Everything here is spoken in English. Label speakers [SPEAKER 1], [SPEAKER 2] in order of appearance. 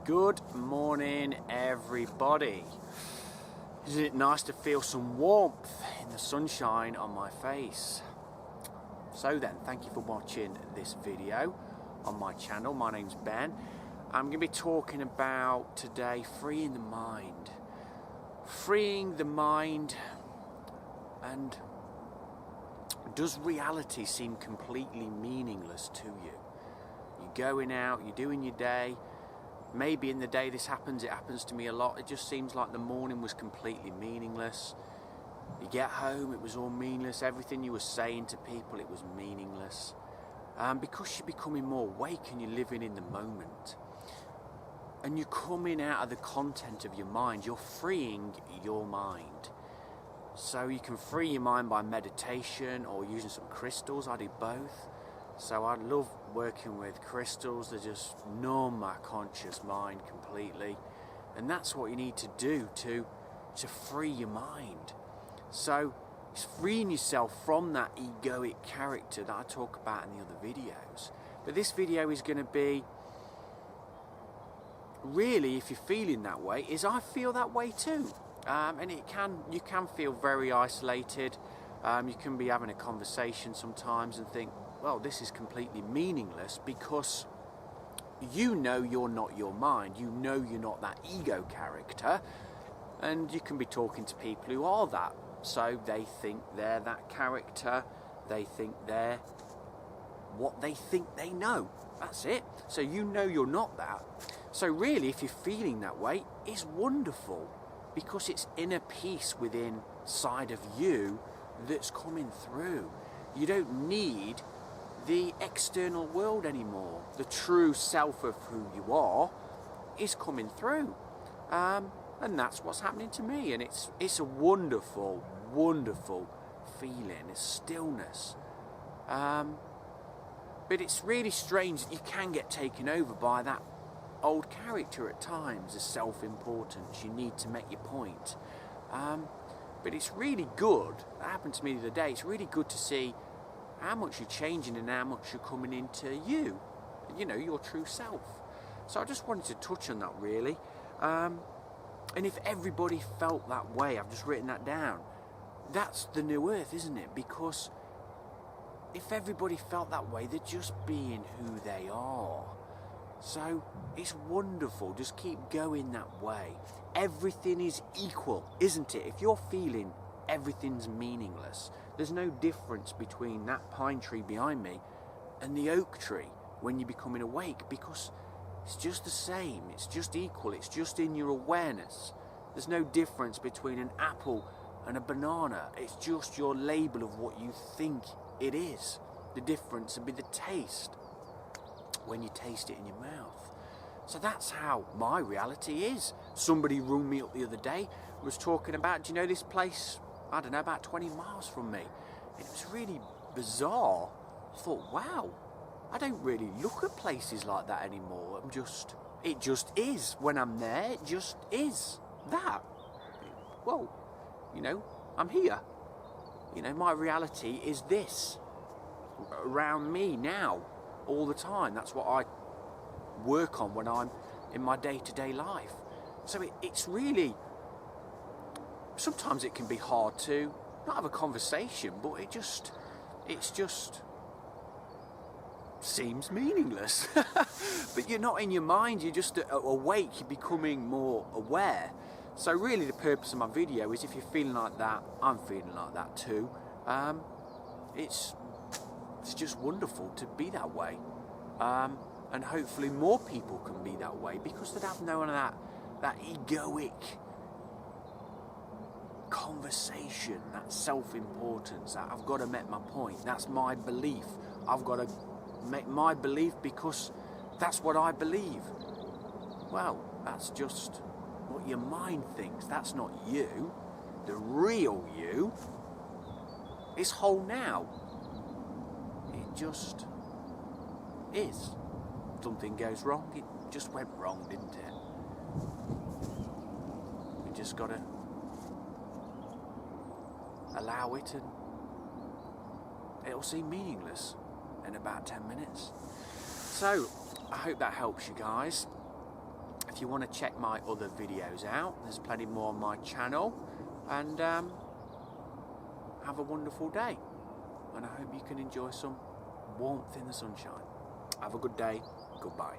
[SPEAKER 1] Good morning, everybody. Isn't it nice to feel some warmth in the sunshine on my face? So then, thank you for watching this video on my channel. My name's Ben. I'm going to be talking about today freeing the mind. Freeing the mind, and does reality seem completely meaningless to you? You're going out, you're doing your day. Maybe in the day this happens, it happens to me a lot. It just seems like the morning was completely meaningless. You get home, it was all meaningless. Everything you were saying to people, it was meaningless. Because you're becoming more awake and you're living in the moment. And you're coming out of the content of your mind. You're freeing your mind. So you can free your mind by meditation or using some crystals. I do both. So I love working with crystals. They just numb my conscious mind completely. And that's what you need to do to free your mind. So it's freeing yourself from that egoic character that I talk about in the other videos. But this video is going to be, really, if you're feeling that way, is I feel that way too. And you can feel very isolated. You can be having a conversation sometimes and think, well, this is completely meaningless, because you know you're not your mind. You know you're not that ego character. And you can be talking to people who are that. So they think they're that character. They think they're what they think they know. That's it. So you know you're not that. So really, if you're feeling that way, it's wonderful, because it's inner peace within side of you that's coming through. You don't need the external world anymore. The true self of who you are is coming through. And that's what's happening to me. And it's a wonderful, wonderful feeling. It's stillness. But it's really strange that you can get taken over by that old character at times, the self-importance. You need to make your point. But it's really good. That happened to me the other day. It's really good to see how much you're changing and how much you're coming into you. You know, your true self. So I just wanted to touch on that, really. And if everybody felt that way, I've just written that down. That's the new earth, isn't it? Because if everybody felt that way, they're just being who they are. So it's wonderful. Just keep going that way. Everything is equal, isn't it? If you're feeling everything's meaningless, there's no difference between that pine tree behind me and the oak tree when you're becoming awake, because it's just the same. It's just equal. It's just in your awareness. There's no difference between an apple and a banana. It's just your label of what you think it is. The difference would be the taste when you taste it in your mouth. So that's how my reality is. Somebody rung me up the other day, was talking about, do you know this place, I don't know, about 20 miles from me? And it was really bizarre. I thought, wow, I don't really look at places like that anymore. It just is. When I'm there, it just is that. Well, you know, I'm here. You know, my reality is this around me now, all the time. That's what I work on when I'm in my day-to-day life. So it's really, sometimes it can be hard to not have a conversation, but it just seems meaningless. But you're not in your mind, you're just awake, you're becoming more aware. So really the purpose of my video is, if you're feeling like that, I'm feeling like that too. It's just wonderful to be that way. And hopefully more people can be that way, because they'd have none of that egoic conversation, that self-importance, that I've got to make my point, that's my belief, I've got to make my belief because that's what I believe. Well, that's just what your mind thinks. That's not you. The real you is whole now. It just is. Something goes wrong, it just went wrong, didn't it? We just got to allow it, and it'll seem meaningless in about 10 minutes. So I hope that helps you guys. If you want to check my other videos out, there's plenty more on my channel. And have a wonderful day. And I hope you can enjoy some warmth in the sunshine. Have a good day. Goodbye.